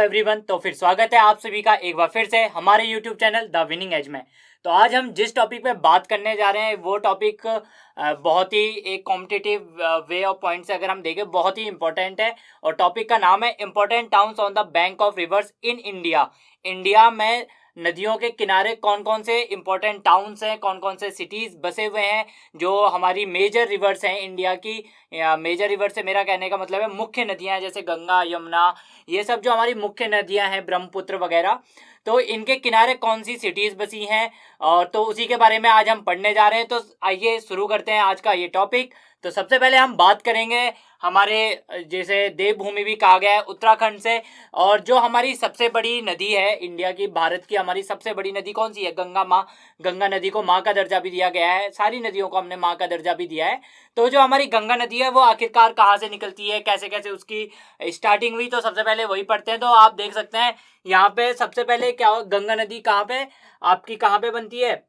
Everyone, तो फिर स्वागत है आप सभी का एक बार फिर से हमारे YouTube channel the winning edge में। तो आज हम जिस टॉपिक पे बात करने जा रहे हैं वो टॉपिक बहुत ही एक कॉम्पिटिटिव वे ऑफ पॉइंट से अगर हम देखें बहुत ही इंपॉर्टेंट है। और टॉपिक का नाम है important towns on the bank of rivers in India. India में नदियों के किनारे कौन कौन से इंपॉर्टेंट टाउन्स हैं, कौन कौन से सिटीज़ बसे हुए हैं जो हमारी मेजर रिवर्स हैं इंडिया की। मेजर रिवर से मेरा कहने का मतलब है मुख्य नदियां हैं, जैसे गंगा, यमुना, ये सब जो हमारी मुख्य नदियां हैं, ब्रह्मपुत्र वगैरह। तो इनके किनारे कौन सी सिटीज़ बसी हैं और तो उसी के बारे में आज हम पढ़ने जा रहे हैं। तो आइए शुरू करते हैं आज का ये टॉपिक। तो सबसे पहले हम बात करेंगे हमारे जैसे देवभूमि भी कहा गया है उत्तराखंड से। और जो हमारी सबसे बड़ी नदी है इंडिया की, भारत की हमारी सबसे बड़ी नदी कौन सी है? गंगा माँ। गंगा नदी को माँ का दर्जा भी दिया गया है, सारी नदियों को हमने माँ का दर्जा भी दिया है। तो जो हमारी गंगा नदी है वो आखिरकार कहाँ से निकलती है, कैसे कैसे उसकी स्टार्टिंग हुई, तो सबसे पहले वही पढ़ते हैं। तो आप देख सकते हैं यहाँ पे सबसे पहले क्या हो, गंगा नदी कहाँ पे आपकी कहाँ पे बनती है?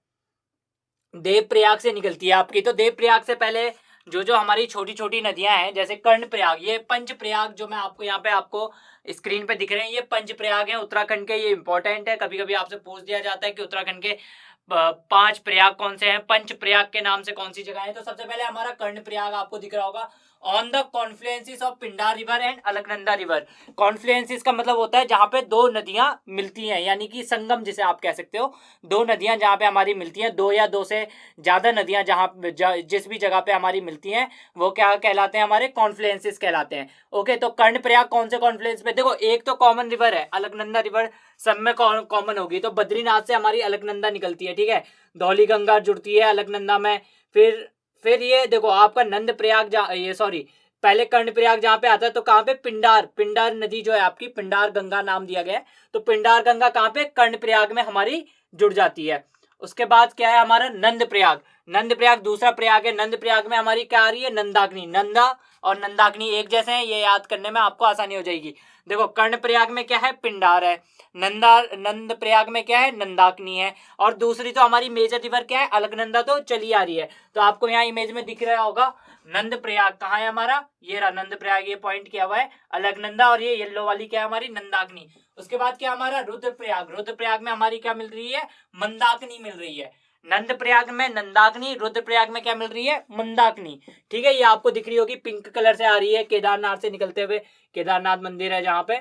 देवप्रयाग से निकलती है आपकी। तो देवप्रयाग से पहले जो जो हमारी छोटी छोटी नदियां हैं, जैसे कर्णप्रयाग, ये पंचप्रयाग जो मैं आपको यहाँ पे आपको स्क्रीन पे दिख रहे हैं, ये पंचप्रयाग हैं उत्तराखंड के। ये इंपॉर्टेंट है, कभी कभी आपसे पूछ दिया जाता है कि उत्तराखंड के 5 प्रयाग कौन से हैं, पंच प्रयाग के नाम से कौन सी जगह है। तो सबसे पहले हमारा कर्णप्रयाग आपको दिख रहा होगा, on the confluences of Pindar river and Alaknanda river. Confluences का मतलब होता है जहां पे दो नदियां मिलती हैं, यानी कि संगम जिसे आप कह सकते हो। दो नदियां जहां पे हमारी मिलती हैं, दो या दो से ज्यादा नदियां जिस भी जगह पे हमारी मिलती हैं वो क्या कहलाते हैं? हमारे कॉन्फ्लुएंसेस कहलाते हैं। ओके, तो कर्णप्रयाग कौन से कॉन्फ्लुएंस पे? देखो, एक तो कॉमन रिवर है अलकनंदा रिवर, सब में कॉमन होगी। तो बद्रीनाथ से हमारी अलकनंदा निकलती है, ठीक है। धौली गंगा जुड़ती है अलकनंदा में। फिर ये देखो आपका नंद प्रयाग, ये सॉरी, पहले कर्णप्रयाग जहाँ पे आता है तो कहाँ पे? पिंडार नदी जो है आपकी, पिंडार गंगा नाम दिया गया है। तो पिंडार गंगा कहाँ पे? कर्णप्रयाग में हमारी जुड़ जाती है। उसके बाद क्या है हमारा? नंद प्रयाग। नंद प्रयाग दूसरा प्रयाग है। नंद प्रयाग में हमारी क्या आ रही है? नंदाग्नि। नंदा और नंदाग्नि एक जैसे हैं, ये याद करने में आपको आसानी हो जाएगी। देखो, कर्णप्रयाग में क्या है? पिंडार है। नंद प्रयाग में क्या है? नंदाग्नि है। और दूसरी तो हमारी मेजर रिवर क्या है? अलकनंदा तो चली आ रही है। तो आपको यहाँ इमेज में दिख रहा होगा नंद प्रयाग कहाँ है हमारा? ये रहा नंद प्रयाग, ये पॉइंट किया हुआ है अलकनंदा, और ये येलो वाली क्या है हमारी? नंदाग्नि। उसके बाद क्या हमारा? रुद्रप्रयाग। रुद्रप्रयाग में हमारी क्या मिल रही है? मंदाकिनी मिल रही है। नंद प्रयाग में नंदाग्नि, रुद्रप्रयाग में क्या मिल रही है? मंदाकिनी। ठीक है, ये आपको दिख रही होगी, पिंक कलर से आ रही है, केदारनाथ से निकलते हुए। केदारनाथ मंदिर है जहां पे,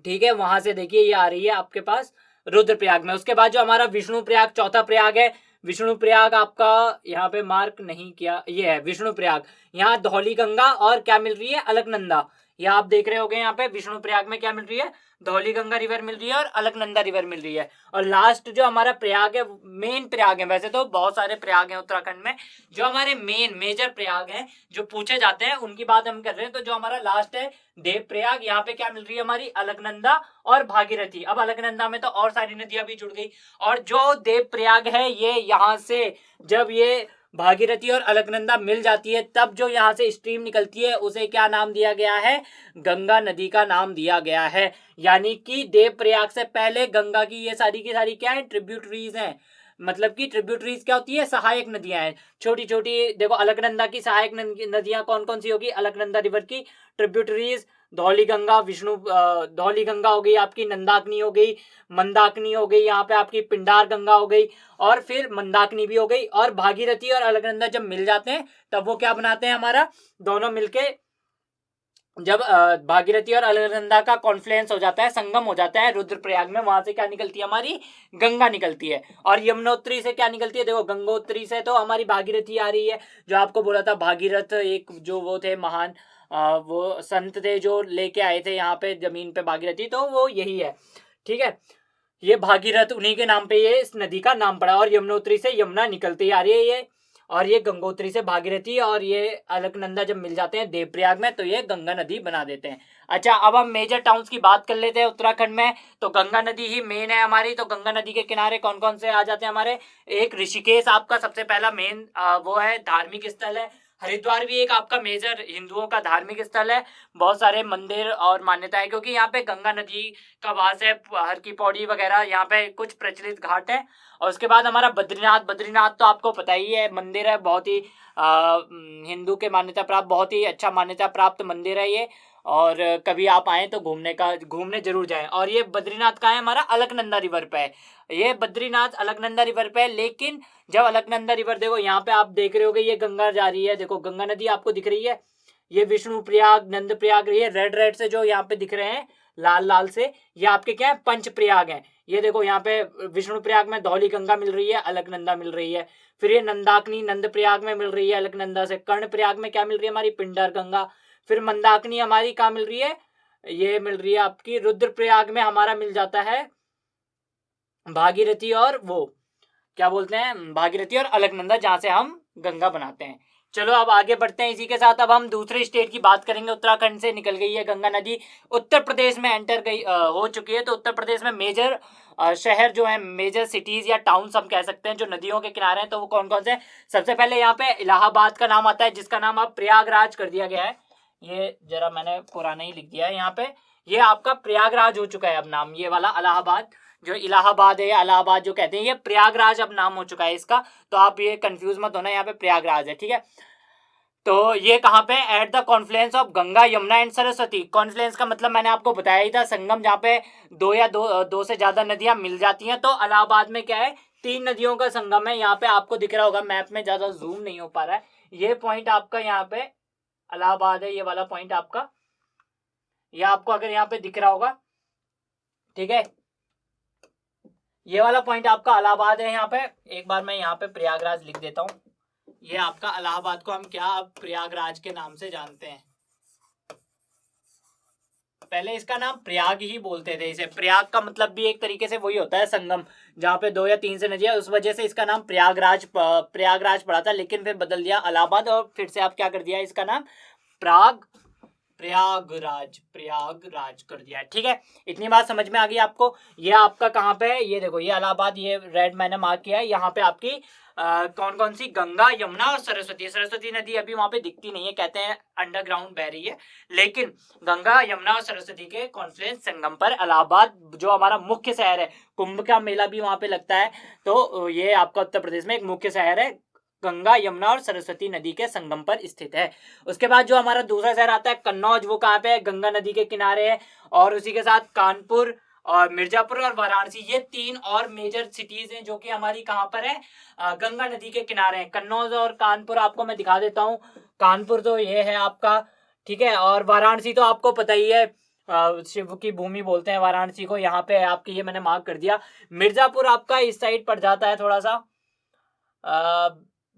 ठीक है, वहां से देखिए ये आ रही है आपके पास रुद्रप्रयाग में। उसके बाद जो हमारा विष्णु प्रयाग, चौथा प्रयाग है। विष्णु प्रयाग आपका यहाँ पे मार्क नहीं किया, ये है विष्णु प्रयाग। यहाँ धौली गंगा और क्या मिल रही है? अलकनंदा। ये आप देख रहे होगे यहाँ पे विष्णु प्रयाग में क्या मिल रही है? धौली गंगा रिवर मिल रही है और अलकनंदा रिवर मिल रही है। और लास्ट जो हमारा प्रयाग है, मेन प्रयाग है, वैसे तो बहुत सारे प्रयाग हैं उत्तराखंड में, जो हमारे मेजर प्रयाग हैं जो पूछे जाते हैं उनकी बात हम कर रहे हैं। तो जो हमारा लास्ट है देवप्रयाग, यहाँ पे क्या मिल रही है हमारी? अलकनंदा और भागीरथी। अब अलकनंदा में तो और सारी नदियां भी जुड़ गई। और जो देवप्रयाग है, ये यहाँ से जब ये भागीरथी और अलकनंदा मिल जाती है तब जो यहाँ से स्ट्रीम निकलती है उसे क्या नाम दिया गया है? गंगा नदी का नाम दिया गया है। यानी कि देवप्रयाग से पहले गंगा की ये सारी की सारी क्या है? ट्रिब्यूटरीज हैं। मतलब कि ट्रिब्यूटरीज क्या होती है? सहायक नदियां हैं, छोटी छोटी। देखो, अलकनंदा की सहायक नदियां कौन कौन सी होगी? अलकनंदा रिवर की ट्रिब्यूटरीज धौली गंगा, धौली गंगा हो गई आपकी, नंदाकिनी हो गई, मंदाकिनी हो गई, यहाँ पे आपकी पिंडार गंगा हो गई, और फिर मंदाकिनी भी हो गई। और भागीरथी और अलकनंदा जब मिल जाते हैं तब वो क्या बनाते हैं हमारा? दोनों मिलके जब भागीरथी और अलकनंदा का कॉन्फ्लुएंस हो जाता है, संगम हो जाता है रुद्रप्रयाग में, वहां से क्या निकलती है हमारी? गंगा निकलती है। और यमुनोत्री से क्या निकलती है? देखो, गंगोत्री से तो हमारी भागीरथी आ रही है। जो आपको बोला था भागीरथ, एक जो वो थे महान वो संत थे जो लेके आए थे यहाँ पे जमीन पे भागीरथी, तो वो यही है, ठीक है। ये भागीरथ, उन्हीं के नाम पे ये इस नदी का नाम पड़ा। और यमुनोत्री से यमुना निकलती आ रही है ये, और ये गंगोत्री से भागीरथी, और ये अलकनंदा जब मिल जाते हैं देवप्रयाग में तो ये गंगा नदी बना देते हैं। अच्छा, अब हम मेजर टाउन्स की बात कर लेते हैं उत्तराखंड में। तो गंगा नदी ही मेन है हमारी। तो गंगा नदी के किनारे कौन कौन से आ जाते हैं हमारे? एक ऋषिकेश आपका सबसे पहला मेन वो है, धार्मिक स्थल है। हरिद्वार भी एक आपका मेजर हिंदुओं का धार्मिक स्थल है। बहुत सारे मंदिर और मान्यताएं, क्योंकि यहाँ पे गंगा नदी का वास है। हर की पौड़ी वगैरह यहाँ पे कुछ प्रचलित घाट है। और उसके बाद हमारा बद्रीनाथ। बद्रीनाथ तो आपको पता ही है, मंदिर है बहुत ही हिंदू के मान्यता प्राप्त, बहुत ही अच्छा मान्यता प्राप्त मंदिर है ये। और कभी आप आए तो घूमने जरूर जाएं। और ये बद्रीनाथ का है हमारा अलकनंदा रिवर पे है, ये बद्रीनाथ अलकनंदा रिवर पे है। लेकिन जब अलकनंदा रिवर देखो यहाँ पे आप देख रहे होगे ये गंगा जा रही है, देखो गंगा नदी आपको दिख रही है, ये विष्णु प्रयाग नंद प्रयाग, ये रेड रेड से जो यहाँ पे दिख रहे हैं लाल लाल से, ये आपके क्या है पंच प्रयाग हैं। ये देखो यहाँ पे विष्णु प्रयाग में धौली गंगा मिल रही है, अलकनंदा मिल रही है। फिर ये नंदाकिनी नंद प्रयाग में मिल रही है अलकनंदा से। कर्ण प्रयाग में क्या मिल रही है हमारी पिंडर गंगा। फिर मंदाकिनी हमारी कहाँ मिल रही है, ये मिल रही है आपकी रुद्र प्रयाग में, हमारा मिल जाता है भागीरथी और वो क्या बोलते हैं भागीरथी और अलकनंदा, जहां से हम गंगा बनाते हैं। चलो अब आगे बढ़ते हैं इसी के साथ। अब हम दूसरे स्टेट की बात करेंगे। उत्तराखंड से निकल गई है गंगा नदी, उत्तर प्रदेश में एंटर गई हो चुकी है। तो उत्तर प्रदेश में मेजर शहर जो है, मेजर सिटीज या टाउन्स हम कह सकते हैं जो नदियों के किनारे हैं, तो वो कौन कौन से हैं। सबसे पहले यहाँ पे इलाहाबाद का नाम आता है, जिसका नाम अब प्रयागराज कर दिया गया है। ये जरा मैंने पुराना ही लिख दिया है यहाँ पे, ये आपका प्रयागराज हो चुका है अब नाम, ये वाला इलाहाबाद जो इलाहाबाद है, इलाहाबाद जो कहते हैं, ये प्रयागराज अब नाम हो चुका है इसका। तो आप ये कंफ्यूज मत होना, यहाँ पे प्रयागराज है, ठीक है। तो ये कहाँ पे, at the Confluence of Ganga Yamuna and Saraswati. Confluence का मतलब मैंने आपको बताया ही था, संगम जहाँ पे दो से ज्यादा नदियां मिल जाती हैं। तो इलाहाबाद में क्या है, 3 नदियों का संगम है। यहाँ पे आपको दिख रहा होगा मैप में, ज्यादा जूम नहीं हो पा रहा है, ये पॉइंट आपका यहाँ पे इलाहाबाद है, ये वाला पॉइंट आपका, ये आपको अगर यहाँ पे दिख रहा होगा, ठीक है, ये वाला पॉइंट आपका इलाहाबाद है। यहाँ पे एक बार मैं यहाँ पे प्रयागराज लिख देता हूँ। ये आपका इलाहाबाद को हम क्या अब प्रयागराज के नाम से जानते हैं, पहले इसका नाम प्रयाग ही बोलते थे इसे। प्रयाग का मतलब भी एक तरीके से वही होता है संगम, जहाँ पे 2 या 3 से नदियां, उस वजह से इसका नाम प्रयागराज पड़ा था। लेकिन फिर बदल दिया इलाहाबाद, और फिर से आप क्या कर दिया इसका नाम प्रयागराज कर दिया है, ठीक है। इतनी बात समझ में आ गई आपको। ये आपका कहाँ पे है, ये देखो ये इलाहाबाद, ये रेड मैंने मार्क किया है। यहाँ पे आपकी कौन कौन सी, गंगा यमुना और सरस्वती। सरस्वती नदी अभी वहां पे दिखती नहीं है, कहते हैं अंडरग्राउंड बह रही है, लेकिन गंगा यमुना और सरस्वती के कॉन्फ्लुएंस संगम पर इलाहाबाद जो हमारा मुख्य शहर है, कुंभ का मेला भी वहां पे लगता है। तो ये आपका उत्तर प्रदेश में एक मुख्य शहर है, गंगा यमुना और सरस्वती नदी के संगम पर स्थित है। उसके बाद जो हमारा दूसरा शहर आता है कन्नौज, वो कहाँ पे है, गंगा नदी के किनारे है। और उसी के साथ कानपुर और मिर्जापुर और वाराणसी, ये 3 और मेजर सिटीज हैं जो कि हमारी कहाँ पर है, गंगा नदी के किनारे हैं। कन्नौज और कानपुर आपको मैं दिखा देता हूँ। कानपुर तो ये है आपका, ठीक है, और वाराणसी तो आपको पता ही है, शिव की भूमि बोलते हैं वाराणसी को। यहाँ पे आपकी, ये मैंने मार्क कर दिया। मिर्जापुर आपका इस साइड पड़ जाता है, थोड़ा सा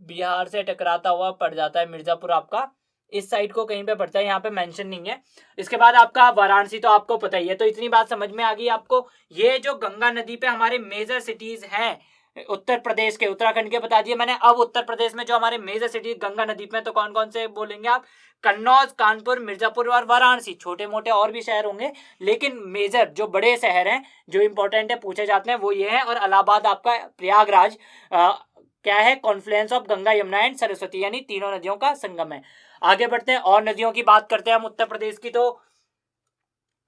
बिहार से टकराता हुआ पड़ जाता है मिर्जापुर आपका, इस साइड को कहीं पे पड़ता है, यहाँ पे मेंशन नहीं है। इसके बाद आपका वाराणसी तो आपको पता ही है। तो इतनी बात समझ में आ गई आपको। ये जो गंगा नदी पे हमारे मेजर सिटीज हैं उत्तर प्रदेश के, उत्तराखंड के बता दिए मैंने। अब उत्तर प्रदेश में जो हमारे मेजर सिटीज गंगा नदी पे, तो कौन कौन से बोलेंगे आप, कन्नौज, कानपुर, मिर्जापुर और वाराणसी। छोटे मोटे और भी शहर होंगे, लेकिन मेजर जो बड़े शहर हैं जो इंपॉर्टेंट है, पूछे जाते हैं, वो ये है। और इलाहाबाद आपका प्रयागराज क्या है, Confluence of Ganga Yamuna and Saraswati, यानी तीनों नदियों का संगम है। आगे बढ़ते हैं और नदियों की बात करते हैं हम उत्तर प्रदेश की। तो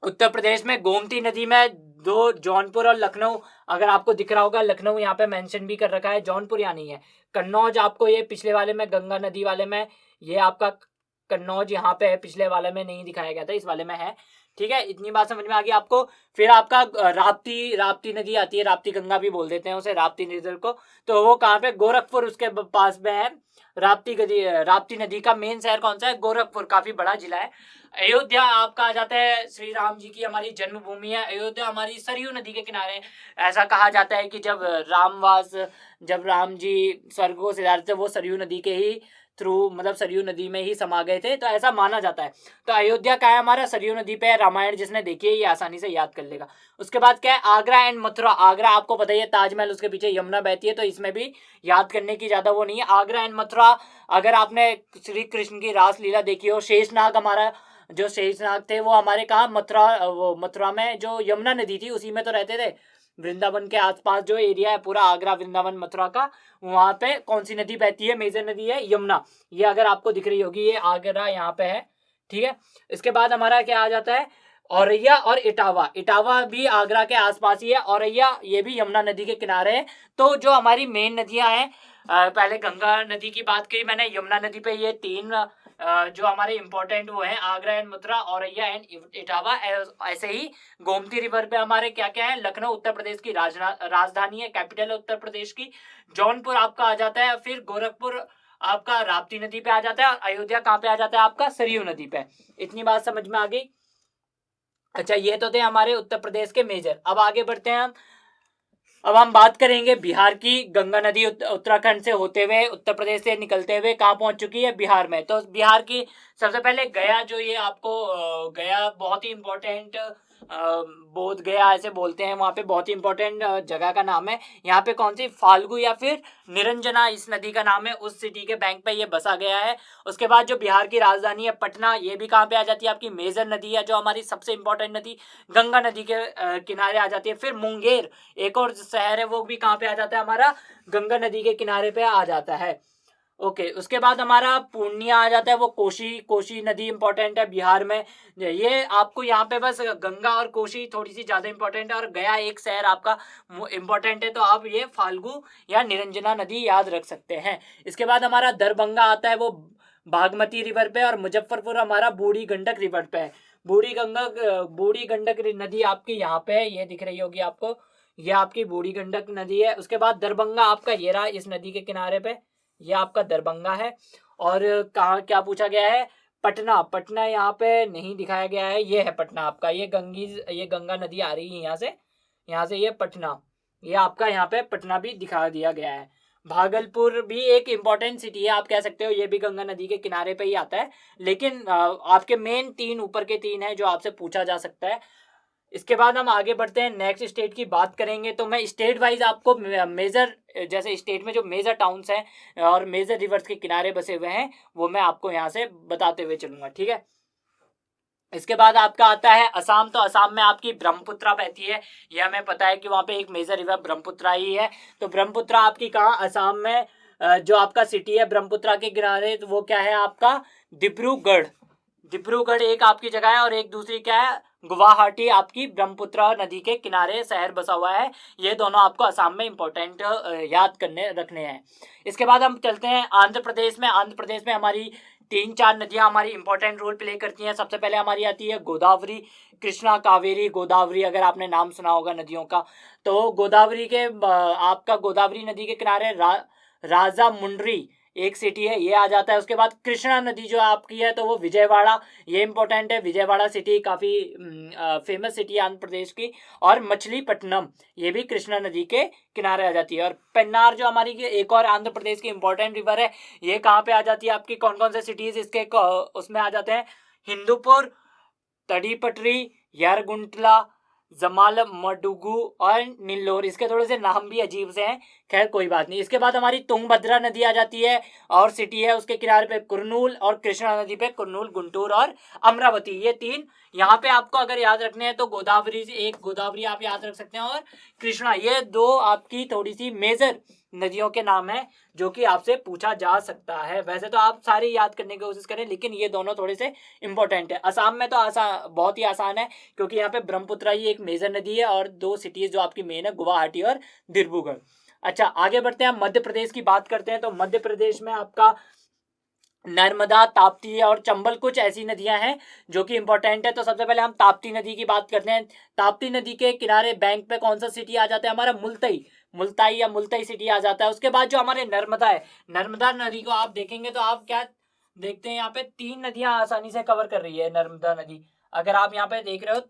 उत्तर प्रदेश में गोमती नदी में 2, जौनपुर और लखनऊ, अगर आपको दिख रहा होगा लखनऊ यहाँ पे मेंशन भी कर रखा है, जौनपुर यहाँ नहीं है। कन्नौज आपको ये पिछले वाले में, गंगा नदी वाले में, ये आपका कन्नौज यहाँ पे है, पिछले वाले में नहीं दिखाया गया था, इस वाले में है, ठीक है। इतनी बात समझ में आ गई आपको। फिर आपका राप्ती नदी आती है, राप्ती गंगा भी बोल देते हैं उसे, राप्ती नदी को। तो वो कहाँ पे, गोरखपुर उसके पास में है। राप्ती नदी का मेन शहर कौन सा है, गोरखपुर, काफी बड़ा जिला है। अयोध्या आपका आ जाता है, श्री राम जी की हमारी जन्मभूमि है अयोध्या, हमारी सरयू नदी के किनारे। ऐसा कहा जाता है कि जब राम जी स्वर्ग को सिधारते, वो सरयू नदी के ही थ्रू, मतलब सरयू नदी में ही समा गए थे, तो ऐसा माना जाता है। तो अयोध्या का है हमारा, सरयू नदी पे है। रामायण जिसने देखी है ये आसानी से याद कर लेगा। उसके बाद क्या है, आगरा एंड मथुरा। आगरा आपको पता ही है, ताजमहल, उसके पीछे यमुना बहती है, तो इसमें भी याद करने की ज्यादा वो नहीं है। आगरा एंड मथुरा, अगर आपने श्री कृष्ण की रासलीला देखी हो, शेषनाग, हमारा जो शेषनाग थे वो हमारे कहाँ, मथुरा में जो यमुना नदी थी उसी में तो रहते थे। वृंदावन के आसपास जो एरिया है पूरा, आगरा, वृंदावन, मथुरा का, वहां पे कौन सी नदी बहती है, मेजर नदी है यमुना। ये अगर आपको दिख रही होगी, ये आगरा यहाँ पे है, ठीक है। इसके बाद हमारा क्या आ जाता है, औरैया और इटावा। इटावा भी आगरा के आसपास ही है, औरैया ये भी यमुना नदी के किनारे है। तो जो हमारी मेन नदियां हैं, पहले गंगा नदी की बात करी मैंने, यमुना नदी पे ये जो हमारे इंपॉर्टेंट वो हैं आगरा एंड मथुरा, औरैया एंड इटावा। ऐसे ही गोमती रिवर पे हमारे क्या क्या है, लखनऊ उत्तर प्रदेश की राजधानी है, कैपिटल है उत्तर प्रदेश की। जौनपुर आपका आ जाता है, फिर गोरखपुर आपका राप्ती नदी पे आ जाता है, और अयोध्या कहाँ पे आ जाता है आपका, सरयू नदी पे। इतनी बात समझ में आ गई। अच्छा, ये तो थे हमारे उत्तर प्रदेश के मेजर। अब आगे बढ़ते हैं हम। अब हम बात करेंगे बिहार की। गंगा नदी उत्तराखंड से होते हुए, उत्तर प्रदेश से निकलते हुए कहाँ पहुंच चुकी है, बिहार में। तो बिहार की सबसे पहले गया, जो ये आपको गया बहुत ही इंपॉर्टेंट, बोध गया ऐसे बोलते हैं, वहाँ पे बहुत ही इंपॉर्टेंट जगह का नाम है। यहाँ पे कौन सी, फाल्गु या फिर निरंजना इस नदी का नाम है, उस सिटी के बैंक पे ये बसा गया है। उसके बाद जो बिहार की राजधानी है पटना, ये भी कहाँ पे आ जाती है, आपकी मेजर नदी है, जो हमारी सबसे इंपॉर्टेंट नदी गंगा नदी के किनारे आ जाती है। फिर मुंगेर एक और शहर है, वो भी कहाँ पे आ जाता है, हमारा गंगा नदी के किनारे पे आ जाता है। ओके, उसके बाद हमारा पूर्णिया आ जाता है, वो कोशी नदी इंपॉर्टेंट है बिहार में। ये आपको यहाँ पे बस गंगा और कोशी थोड़ी सी ज्यादा इंपॉर्टेंट है, और गया एक शहर आपका इंपॉर्टेंट है, तो आप ये फाल्गु या निरंजना नदी याद रख सकते हैं। इसके बाद हमारा दरभंगा आता है, वो बागमती रिवर पे, और मुजफ्फरपुर हमारा बूढ़ी गंडक रिवर पे है। बूढ़ी गंडक नदी आपकी यहाँ पे है, ये दिख रही होगी आपको, ये आपकी बूढ़ी गंडक नदी है। उसके बाद दरभंगा आपका ये रहा, इस नदी के किनारे पे, ये आपका दरभंगा है। और कहाँ क्या पूछा गया है, पटना यहाँ पे नहीं दिखाया गया है, ये है पटना आपका, ये गंगा नदी आ रही है यहाँ से ये पटना, ये आपका यहाँ पे पटना भी दिखा दिया गया है। भागलपुर भी एक इम्पॉर्टेंट सिटी है, आप कह सकते हो, ये भी गंगा नदी के किनारे पे ही आता है। लेकिन आपके मेन तीन ऊपर के तीन है जो आपसे पूछा जा सकता है। इसके बाद हम आगे बढ़ते हैं, नेक्स्ट स्टेट की बात करेंगे। तो मैं स्टेट वाइज आपको मेजर, जैसे स्टेट में जो मेजर टाउन्स हैं और मेजर रिवर्स के किनारे बसे हुए हैं, वो मैं आपको यहाँ से बताते हुए चलूंगा, ठीक है। इसके बाद आपका आता है असम। तो असम में आपकी ब्रह्मपुत्रा बहती है, ये हमें पता है कि वहाँ पे एक मेजर रिवर ब्रह्मपुत्रा ही है। तो ब्रह्मपुत्रा आपकी कहाँ, असम में। जो आपका सिटी है ब्रह्मपुत्रा के किनारे, तो वो क्या है आपका, डिब्रूगढ़ एक आपकी जगह है, और एक दूसरी क्या है, गुवाहाटी आपकी ब्रह्मपुत्रा नदी के किनारे शहर बसा हुआ है। ये दोनों आपको असम में इंपॉर्टेंट याद करने रखने हैं। इसके बाद हम चलते हैं आंध्र प्रदेश में। आंध्र प्रदेश में हमारी 3-4 नदियां हमारी इंपॉर्टेंट रोल प्ले करती हैं। सबसे पहले हमारी आती है गोदावरी, कृष्णा, कावेरी, गोदावरी, अगर आपने नाम सुना होगा नदियों का। तो गोदावरी के आपका गोदावरी नदी के किनारे राजा मुंड्री एक सिटी है, ये आ जाता है। उसके बाद कृष्णा नदी जो आपकी है, तो वो विजयवाड़ा, ये इंपॉर्टेंट है। विजयवाड़ा सिटी काफ़ी फेमस सिटी है आंध्र प्रदेश की। और मछलीपट्टनम, ये भी कृष्णा नदी के किनारे आ जाती है। और पेन्नार जो हमारी एक और आंध्र प्रदेश की इंपॉर्टेंट रिवर है, ये कहाँ पे आ जाती है आपकी, कौन कौन से सिटीज़ इसके उसमें आ जाते हैं, हिंदूपुर, तड़ीपटरी, यारगुंटला, जमाल मडुगु और नीलोर। इसके थोड़े से नाम भी अजीब से हैं, खैर कोई बात नहीं। इसके बाद हमारी तुंगभद्रा नदी आ जाती है, और सिटी है उसके किनारे पे कुरनूल, और कृष्णा नदी पे कुरनूल, गुंटूर और अमरावती। ये तीन यहाँ पे आपको अगर याद रखने हैं, तो गोदावरी आप याद रख सकते हैं, और कृष्णा, ये दो आपकी थोड़ी सी मेजर नदियों के नाम है जो कि आपसे पूछा जा सकता है। वैसे तो आप सारी याद करने की कोशिश करें, लेकिन ये दोनों थोड़े से इंपॉर्टेंट है। असम में तो आसान, बहुत ही आसान है, क्योंकि यहाँ पे ब्रह्मपुत्रा ही एक मेजर नदी है, और दो सिटीज जो आपकी मेन है, गुवाहाटी और डिब्रूगढ़। अच्छा, आगे बढ़ते हैं, मध्य प्रदेश की बात करते हैं। तो मध्य प्रदेश में आपका नर्मदा, ताप्ती और चंबल कुछ ऐसी नदियां हैं जो कि इंपॉर्टेंट है। तो सबसे पहले हम ताप्ती नदी की बात करते हैं। ताप्ती नदी के किनारे बैंक पे कौन सा सिटी आ जाता है हमारा, मुल्ताई सिटी आ जाता है। उसके बाद जो हमारे नर्मदा है, नर्मदा नदी को आप देखेंगे तो आप क्या देखते हैं, यहाँ पे 3 नदियां आसानी से कवर कर रही है नर्मदा नदी। अगर आप यहाँ पे देख रहे हो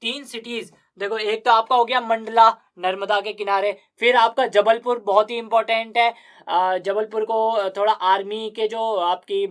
3 सिटीज देखो, एक तो आपका हो गया मंडला नर्मदा के किनारे, फिर आपका जबलपुर बहुत ही इंपॉर्टेंट है। जबलपुर को थोड़ा आर्मी के जो आपकी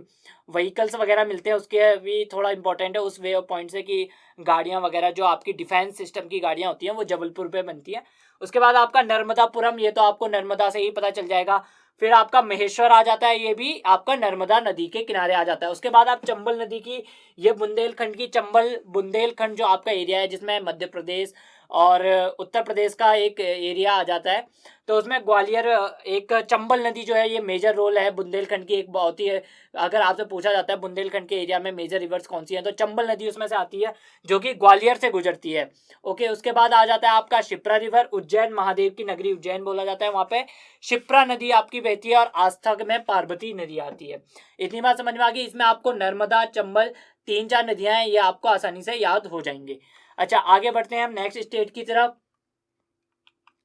व्हीकल्स वगैरह मिलते हैं उसके भी थोड़ा इंपॉर्टेंट है, उस वे ऑफ पॉइंट से कि गाड़ियां वगैरह जो आपकी डिफेंस सिस्टम की गाड़ियां होती हैं वो जबलपुर पे बनती हैं। उसके बाद आपका नर्मदापुरम, ये तो आपको नर्मदा से ही पता चल जाएगा। फिर आपका महेश्वर आ जाता है, ये भी आपका नर्मदा नदी के किनारे आ जाता है। उसके बाद आप चंबल नदी की, ये बुंदेलखंड जो आपका एरिया है जिसमें मध्य प्रदेश और उत्तर प्रदेश का एक एरिया आ जाता है। तो उसमें ग्वालियर, एक चंबल नदी जो है ये मेजर रोल है बुंदेलखंड की, एक बहुत ही, अगर आपसे पूछा जाता है बुंदेलखंड के एरिया में मेजर रिवर्स कौन सी हैं, तो चंबल नदी उसमें से आती है जो कि ग्वालियर से गुजरती है। ओके, उसके बाद आ जाता है आपका शिप्रा रिवर, उज्जैन, महादेव की नगरी उज्जैन बोला जाता है, वहाँ पे शिप्रा नदी आपकी बहती है, और आस्था में पार्वती नदी आती है। इतनी बात समझ में आ गई। इसमें आपको नर्मदा, चंबल, 3-4 नदियां हैं, ये आपको आसानी से याद हो जाएंगे। अच्छा, आगे बढ़ते हैं हम नेक्स्ट स्टेट की तरफ।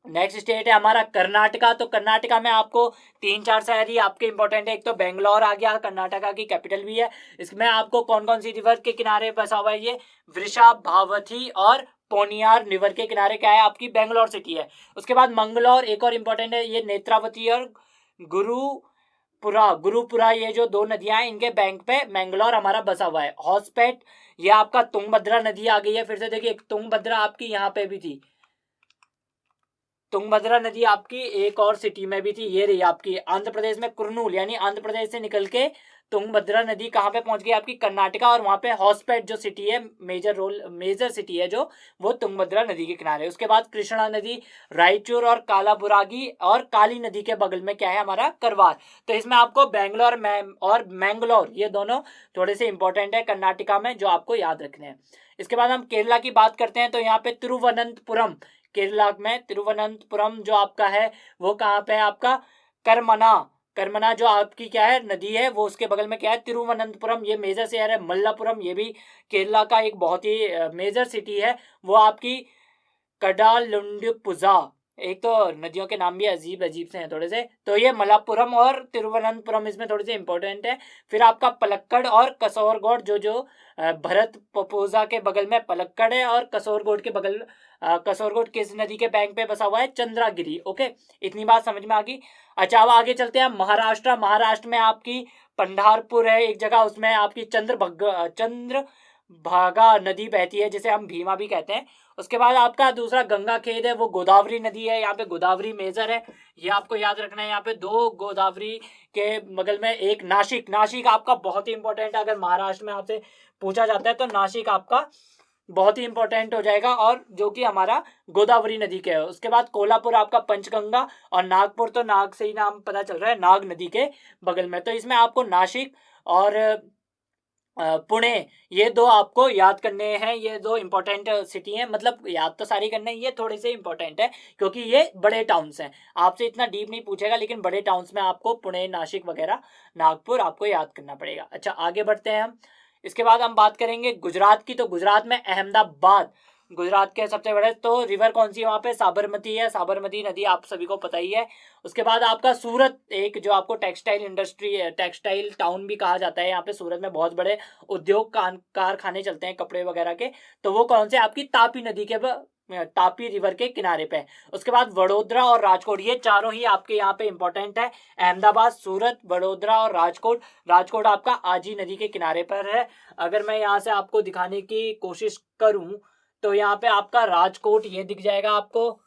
नेक्स्ट स्टेट है हमारा कर्नाटका। तो कर्नाटका में आपको 3-4 शहर ही आपके इंपॉर्टेंट है। एक तो बेंगलोर आ गया, कर्नाटका की कैपिटल भी है। इसमें आपको कौन कौन सी रिवर के किनारे बसा हुआ है, ये वृषा, भावथी और पोनियार रिवर के किनारे क्या है, आपकी बेंगलोर सिटी है। उसके बाद मंगलौर एक और इंपॉर्टेंट है, ये नेत्रावती और गुरुपुरा, ये जो 2 नदियां हैं इनके बैंक पे मैंगलोर हमारा बसा हुआ है। हॉसपेट, ये आपका तुंगभद्रा नदी आ गई है, फिर से देखिए तुंगभद्रा आपकी यहाँ पे भी थी, तुंगभद्रा नदी आपकी एक और सिटी में भी थी, ये रही आपकी आंध्र प्रदेश में कुर्नूल, यानी आंध्र प्रदेश से निकल के तुंगभद्रा नदी कहाँ पे पहुंच गई, आपकी कर्नाटका, और वहां पे हॉसपेट जो सिटी है, मेजर सिटी है जो, वो तुंगभद्रा नदी के किनारे। उसके बाद कृष्णा नदी, रायचूर और कालाबुरागी, और काली नदी के बगल में क्या है हमारा, करवार। तो इसमें आपको बेंगलोर और मैंगलोर ये दोनों थोड़े से इंपॉर्टेंट है कर्नाटका में, जो आपको याद रखने हैं। इसके बाद हम केरला की बात करते हैं, तो यहाँ पे तिरुवनंतपुरम, केरला में तिरुवनंतपुरम जो आपका है वो कहाँ पे है, आपका करमना। करमना जो आपकी क्या है नदी है, वो उसके बगल में क्या है, तिरुवनंतपुरम, ये मेजर शहर है। मल्लापुरम, ये भी केरला का एक बहुत ही मेजर सिटी है, वो आपकी कडालुंडीपुजा। एक तो नदियों के नाम भी अजीब अजीब से हैं थोड़े से, तो ये मलापुरम और तिरुवनंतपुरम इसमें थोड़े से इंपॉर्टेंट है। फिर आपका पलक्कड़ और कसौरगोड, जो भरत पपोजा के बगल में पलक्कड़ है, और कसौरगोड के बगल, कसौरगोड किस नदी के बैंक पे बसा हुआ है, चंद्रागिरी। ओके, इतनी बात समझ में आ गई। अच्छा, अब आगे चलते हैं महाराष्ट्र। महाराष्ट्र में आपकी पंढारपुर है एक जगह, उसमें आपकी चंद्रभागा नदी बहती है, जिसे हम भीमा भी कहते हैं। उसके बाद आपका दूसरा गंगा खेद है, वो गोदावरी नदी है, यहाँ पे गोदावरी मेजर है, ये आपको याद रखना है। यहाँ पे 2 गोदावरी के बगल में एक नासिक, नासिक आपका बहुत ही इंपॉर्टेंट है, अगर महाराष्ट्र में आपसे पूछा जाता है तो नासिक आपका बहुत ही इंपॉर्टेंट हो जाएगा, और जो कि हमारा गोदावरी नदी के है। उसके बाद कोल्हापुर आपका पंचगंगा, और नागपुर तो नाग से ही नाम पता चल रहा है, नाग नदी के बगल में। तो इसमें आपको नासिक और पुणे, ये 2 आपको याद करने हैं, ये 2 इंपॉर्टेंट सिटी हैं, मतलब याद तो सारी करने हैं, ये थोड़े से इंपॉर्टेंट है क्योंकि ये बड़े टाउन्स हैं। आपसे इतना डीप नहीं पूछेगा, लेकिन बड़े टाउन्स में आपको पुणे, नासिक वगैरह, नागपुर आपको याद करना पड़ेगा। अच्छा, आगे बढ़ते हैं हम। इसके बाद हम बात करेंगे गुजरात की। तो गुजरात में अहमदाबाद, गुजरात के सबसे बड़े, तो रिवर कौन सी है वहाँ पे, साबरमती है, साबरमती नदी आप सभी को पता ही है। उसके बाद आपका सूरत, एक जो आपको टेक्सटाइल इंडस्ट्री है, टेक्सटाइल टाउन भी कहा जाता है, यहाँ पे सूरत में बहुत बड़े उद्योग कारखाने चलते हैं कपड़े वगैरह के, तो वो कौन से, आपकी तापी नदी के तापी रिवर के किनारे पे। उसके बाद वडोदरा और राजकोट, ये चारों ही आपके यहाँ पे इंपॉर्टेंट है। अहमदाबाद, सूरत, वडोदरा और राजकोट। राजकोट आपका आजी नदी के किनारे पर है। अगर मैं यहाँ से आपको दिखाने की कोशिश करूँ तो यहाँ पे आपका राजकोट ये दिख जाएगा आपको,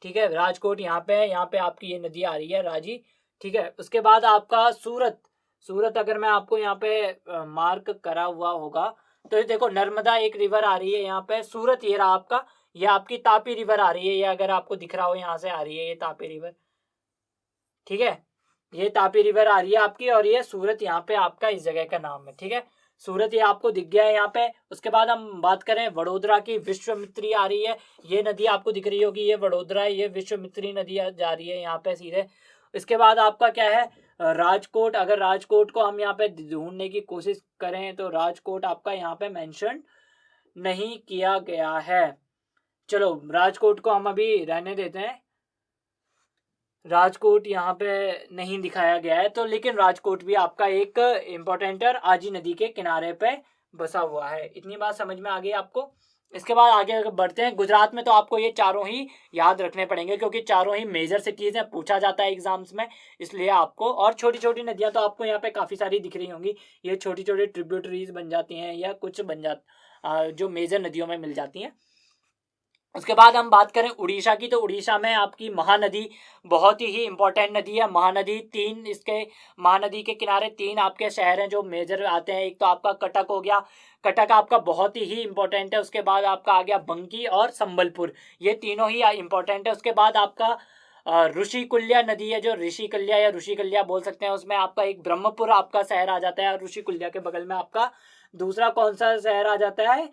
ठीक है, राजकोट यहाँ पे है, यहाँ पे आपकी ये नदी आ रही है राजी, ठीक है। उसके बाद आपका सूरत, सूरत अगर मैं आपको यहाँ पे मार्क करा हुआ होगा तो ये देखो नर्मदा एक रिवर आ रही है यहाँ पे, सूरत ये रहा आपका, ये आपकी तापी रिवर आ रही है, ये अगर आपको दिख रहा हो यहाँ से आ रही है ये तापी रिवर, ठीक है, ये तापी रिवर आ रही है आपकी, और ये सूरत यहाँ पे आपका इस जगह का नाम है, ठीक है, सूरत ये आपको दिख गया है यहाँ पे। उसके बाद हम बात करें वडोदरा की, विश्वामित्री आ रही है, ये नदी आपको दिख रही होगी, ये वडोदरा है, ये विश्वामित्री नदी जा रही है यहाँ पे सीधे। इसके बाद आपका क्या है, राजकोट, अगर राजकोट को हम यहाँ पे ढूंढने की कोशिश करें तो राजकोट आपका यहाँ पे मेंशन नहीं किया गया है। चलो राजकोट को हम अभी रहने देते हैं, राजकोट यहाँ पे नहीं दिखाया गया है, तो लेकिन राजकोट भी आपका एक इम्पोर्टेंट और आजी नदी के किनारे पे बसा हुआ है। इतनी बात समझ में आ गई आपको। इसके बाद आगे अगर बढ़ते हैं, गुजरात में तो आपको ये चारों ही याद रखने पड़ेंगे क्योंकि चारों ही मेजर सिटीज़ हैं, पूछा जाता है एग्जाम्स में, इसलिए आपको, और छोटी छोटी नदियाँ तो आपको यहाँ पे काफ़ी सारी दिख रही होंगी, ये छोटी छोटी ट्रिब्यूटरीज बन जाती हैं या कुछ बन जो मेजर नदियों में मिल जाती हैं। उसके बाद हम बात करें उड़ीसा की, तो उड़ीसा में आपकी महानदी बहुत ही इंपॉर्टेंट नदी है। महानदी तीन, इसके महानदी के किनारे तीन आपके शहर हैं जो मेजर आते हैं। एक तो आपका कटक हो गया, कटक आपका बहुत ही इंपॉर्टेंट है। उसके बाद आपका आ गया बंकी और संबलपुर, ये तीनों ही इंपॉर्टेंट है। उसके बाद आपका ऋषिकुल्या नदी है, जो ऋषिकुल्या या ऋषिकुल्या बोल सकते हैं, उसमें आपका एक ब्रह्मपुर आपका शहर आ जाता है, और ऋषिकुल्या के बगल में आपका दूसरा कौन सा शहर आ जाता है,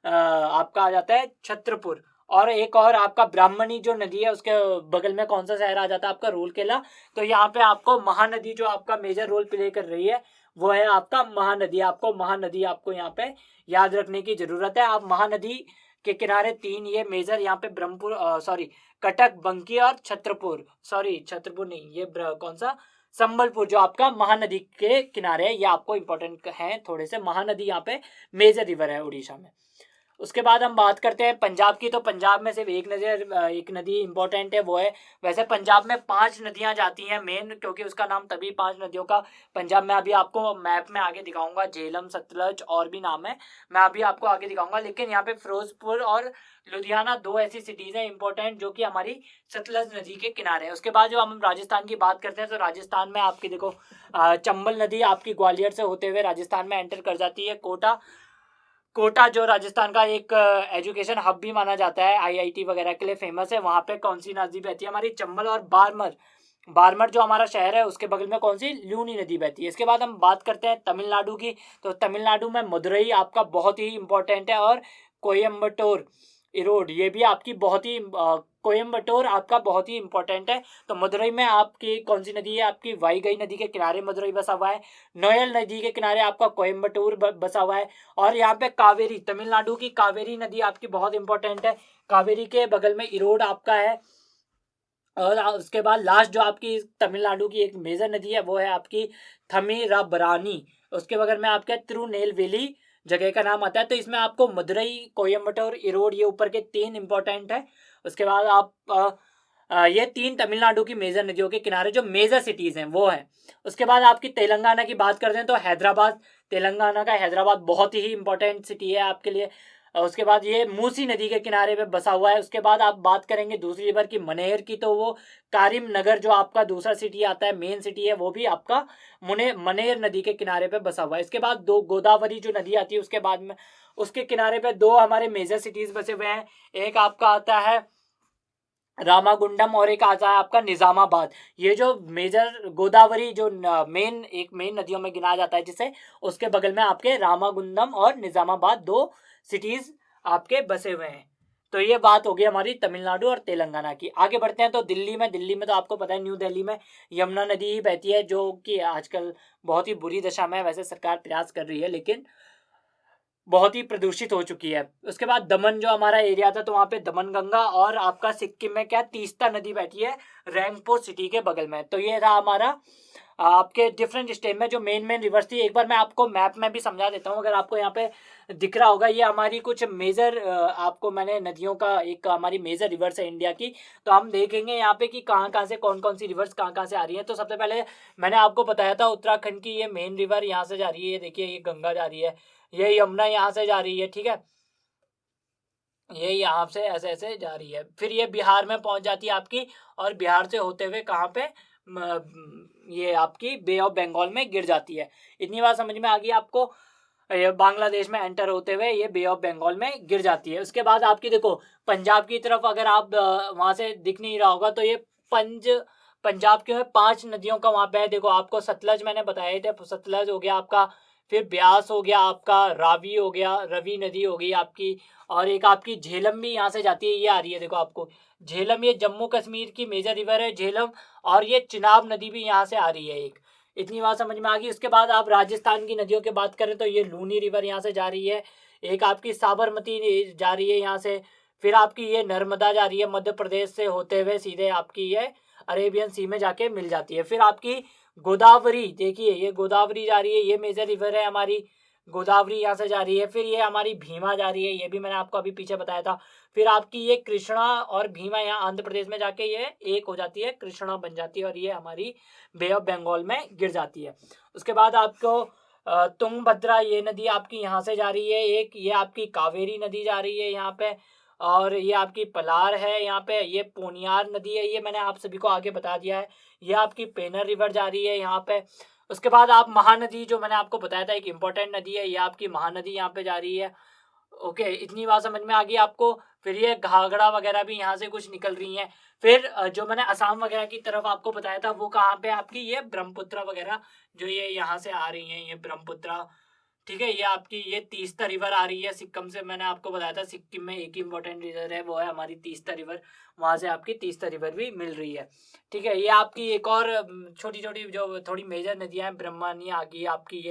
आपका आ जाता है छत्रपुर। और एक और आपका ब्राह्मणी जो नदी है उसके बगल में कौन सा शहर आ जाता है, आपका रूरकेला। तो यहाँ पे आपको महानदी जो आपका मेजर रोल प्ले कर रही है वो है आपका महानदी। आपको यहाँ पे याद रखने की जरूरत है। आप महानदी के किनारे तीन ये मेजर यहाँ पे ब्रह्मपुर, सॉरी कटक, बंकी और छत्रपुर, सॉरी छत्रपुर नहीं, ये कौन सा, संबलपुर, जो आपका महानदी के किनारे है, ये आपको इंपॉर्टेंट है थोड़े से। महानदी यहाँ पे मेजर रिवर है उड़ीसा में। उसके बाद हम बात करते हैं पंजाब की, तो पंजाब में सिर्फ एक नदी इंपॉर्टेंट है, वो है, वैसे पंजाब में 5 नदियां जाती हैं मेन, क्योंकि उसका नाम तभी 5 नदियों का पंजाब में अभी आपको मैप में आगे दिखाऊंगा। झेलम, सतलज और भी नाम है, मैं अभी आपको आगे दिखाऊंगा। लेकिन यहाँ पे फिरोजपुर और लुधियाना 2 ऐसी सिटीज हैं इंपॉर्टेंट जो कि हमारी सतलज नदी के किनारे है। उसके बाद जो हम राजस्थान की बात करते हैं, तो राजस्थान में आपकी देखो चंबल नदी आपकी ग्वालियर से होते हुए राजस्थान में एंटर कर जाती है। कोटा जो राजस्थान का एक एजुकेशन हब भी माना जाता है, आईआईटी वगैरह के लिए फेमस है। वहाँ पे कौन सी नदी बहती है, हमारी चंबल। और बारमर जो हमारा शहर है उसके बगल में कौन सी, लूनी नदी बहती है। इसके बाद हम बात करते हैं तमिलनाडु की, तो तमिलनाडु में मदुरई आपका बहुत ही इंपॉर्टेंट है, और कोयम्बटोर, इरोड, ये भी आपकी बहुत ही कोयम्बटोर आपका बहुत ही इंपॉर्टेंट है। तो मदुरई में आपकी कौन सी नदी है, आपकी वाईगई नदी के किनारे मदुरई बसा हुआ है। नोयल नदी के किनारे आपका कोयम्बटूर बसा हुआ है। और यहाँ पे कावेरी, तमिलनाडु की कावेरी नदी आपकी बहुत इंपॉर्टेंट है। कावेरी के बगल में इरोड आपका है। और उसके बाद लास्ट जो आपकी तमिलनाडु की एक मेजर नदी है वो है आपकी थमीराबरानी, उसके बगल में आपका तिरुनेलवेली जगह का नाम आता है। तो इसमें आपको मदुरई, कोयम्बटूर, इरोड, ये ऊपर के 3 इंपॉर्टेंट है। उसके बाद आप ये 3 तमिलनाडु की मेजर नदियों के किनारे जो मेजर सिटीज हैं वो है। उसके बाद आपकी तेलंगाना की बात करते हैं, तो हैदराबाद, तेलंगाना का हैदराबाद बहुत ही इंपॉर्टेंट सिटी है आपके लिए। उसके बाद ये मूसी नदी के किनारे पे बसा हुआ है। उसके बाद आप बात करेंगे दूसरी रिवर की, मनेर की, तो वो कारिम नगर जो आपका दूसरा सिटी आता है, मेन सिटी है, वो भी आपका मनेर नदी के किनारे पे बसा हुआ है। इसके बाद 2 गोदावरी जो नदी आती है उसके बाद में उसके किनारे पे 2 हमारे मेजर सिटीज बसे हुए हैं। एक आपका आता है रामागुंडम और एक आता है आपका निजामाबाद। ये जो मेजर गोदावरी जो मेन नदियों में गिना जाता है जिसे, उसके बगल में आपके रामागुंडम और निजामाबाद 2 सिटीज आपके बसे हुए हैं। तो ये बात होगी हमारी तमिलनाडु और तेलंगाना की। आगे बढ़ते हैं, तो दिल्ली में तो आपको पता है न्यू दिल्ली में यमुना नदी ही बहती है, जो कि आजकल बहुत ही बुरी दशा में है। वैसे सरकार प्रयास कर रही है लेकिन बहुत ही प्रदूषित हो चुकी है। उसके बाद दमन जो हमारा एरिया था, तो वहाँ पे दमन गंगा, और आपका सिक्किम में क्या तीस्ता नदी बहती है रैंगपो सिटी के बगल में। तो ये था हमारा आपके डिफरेंट स्टेट में जो मेन रिवर्स थी। एक बार मैं आपको मैप में भी समझा देता हूँ, अगर आपको यहाँ पे दिख रहा होगा, ये हमारी कुछ मेजर आपको मैंने नदियों का एक हमारी मेजर रिवर्स है इंडिया की। तो हम देखेंगे यहाँ पे कि कहाँ कहाँ से कौन कौन सी रिवर्स कहाँ कहाँ से आ रही है। तो सबसे पहले मैंने आपको बताया था उत्तराखंड की ये मेन रिवर यहाँ से जा रही है, ये देखिए ये गंगा जा रही है, ये यमुना यहाँ से जा रही है, ठीक है, ये यहाँ से ऐसे ऐसे जा रही है, फिर ये बिहार में पहुंच जाती है आपकी, और बिहार से होते हुए कहाँ पे ये आपकी बे ऑफ बंगाल में गिर जाती है। इतनी बात समझ में आ गई आपको, ये बांग्लादेश में एंटर होते हुए ये बे ऑफ बंगाल में गिर जाती है। उसके बाद आपकी देखो पंजाब की तरफ अगर आप वहां से दिख नहीं रहा होगा, तो ये पंजाब के 5 नदियों का वहां पे है। देखो आपको सतलज मैंने बताए थे, सतलज हो गया आपका, फिर ब्यास हो गया आपका, रावी हो गया, रवि नदी हो गई आपकी, और एक आपकी झेलम भी यहाँ से जाती है, ये आ रही है देखो आपको झेलम, ये जम्मू कश्मीर की मेजर रिवर है झेलम। और ये चिनाब नदी भी यहाँ से आ रही है एक। इतनी बात समझ में आ गई। उसके बाद आप राजस्थान की नदियों की बात करें, तो ये लूनी रिवर यहाँ से जा रही है, एक आपकी साबरमती जा रही है यहाँ से, फिर आपकी ये नर्मदा जा रही है मध्य प्रदेश से होते हुए सीधे आपकी ये अरेबियन सी में जाके मिल जाती है। फिर आपकी गोदावरी, देखिए ये गोदावरी जा रही है, ये मेजर रिवर है हमारी, गोदावरी यहाँ से जा रही है। फिर ये हमारी भीमा जा रही है, ये भी मैंने आपको अभी पीछे बताया था। फिर आपकी ये कृष्णा और भीमा यहाँ आंध्र प्रदेश में जाके ये एक हो जाती है, कृष्णा बन जाती है, और ये हमारी बे ऑफ बंगाल में गिर जाती है। उसके बाद आपको तुंगभद्रा ये नदी आपकी यहाँ से जा रही है एक, ये आपकी कावेरी नदी जा रही है यहाँ पे, और ये आपकी पलार है, यहाँ पे ये पोनियार नदी है, ये मैंने आप सभी को आगे बता दिया है। ये आपकी पेनर रिवर जा रही है यहाँ पे। उसके बाद आप महानदी, जो मैंने आपको बताया था एक इम्पोर्टेंट नदी है, ये आपकी महानदी यहाँ पे जा रही है। ओके, इतनी बात समझ में आ गई आपको। फिर ये घाघरा वगैरह भी यहाँ से कुछ निकल रही हैं। फिर जो मैंने असम वगैरह की तरफ आपको बताया था वो कहाँ पे आपकी ये ब्रह्मपुत्र वगैरह, जो ये यहाँ से आ रही हैं, ये ब्रह्मपुत्र। ठीक है, ये आपकी ये तीस्ता रिवर आ रही है सिक्किम से। मैंने आपको बताया था सिक्किम में एक ही इंपॉर्टेंट रिवर है, वो है हमारी तीस्ता रिवर। वहाँ से आपकी तीस्ता रिवर भी मिल रही है। ठीक है, ये आपकी एक और छोटी छोटी जो थोड़ी मेजर नदियाँ हैं, ब्रह्मणी आ गई आपकी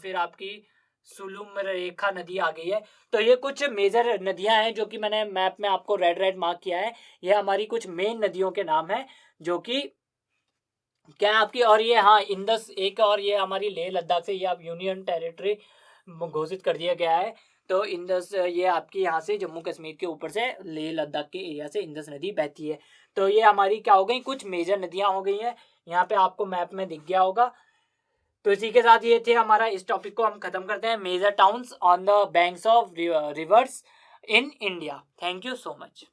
फिर आपकी सुलुम रेखा नदी आ गई है। तो ये कुछ मेजर नदियां हैं जो कि मैंने मैप में आपको रेड रेड मार्क किया है। ये हमारी कुछ मेन नदियों के नाम है जो कि क्या है आपकी। और ये हाँ, इंदस एक और ये हमारी लेह लद्दाख से ये आप यूनियन टेरिटरी घोषित कर दिया गया है। तो इंदस ये आपकी यहाँ से जम्मू कश्मीर के ऊपर से लेह लद्दाख के एरिया से इंदस नदी बहती है। तो ये हमारी क्या हो गई, कुछ मेजर नदियाँ हो गई हैं। यहाँ पे आपको मैप में दिख गया होगा। तो इसी के साथ ये थे हमारा, इस टॉपिक को हम खत्म करते हैं, major towns on the banks of rivers in India. Thank you so much.